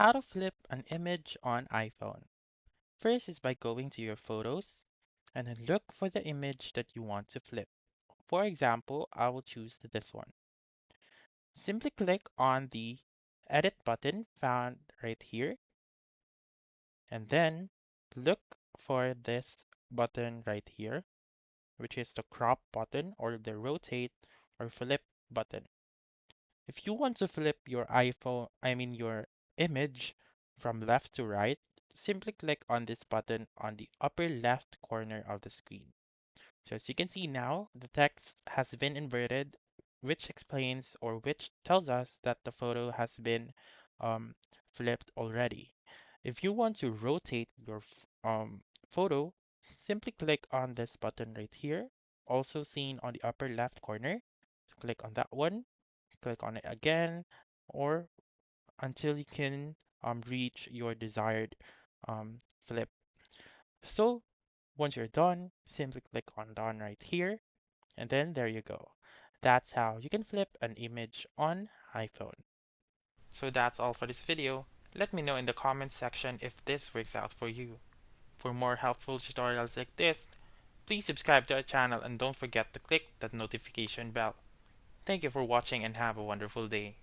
How to flip an image on iPhone. First is by going to your photos and then look for the image that you want to flip. For example, I will choose this one. Simply click on the edit button found right here and then look for this button right here, which is the crop button or the rotate or flip button. If you want to flip your your image from left to right, simply click on this button on the upper left corner of the screen. So as you can see now, the text has been inverted, which explains or which tells us that the photo has been um, flipped already. If you want to rotate your photo, simply click on this button right here, also seen on the upper left corner. So click on that one, click on it again, or until you can reach your desired flip. So once you're done, simply click on done right here, and then there you go. That's how you can flip an image on iPhone. So that's all for this video. Let me know in the comments section if this works out for you. For more helpful tutorials like this, please subscribe to our channel and don't forget to click that notification bell. Thank you for watching and have a wonderful day.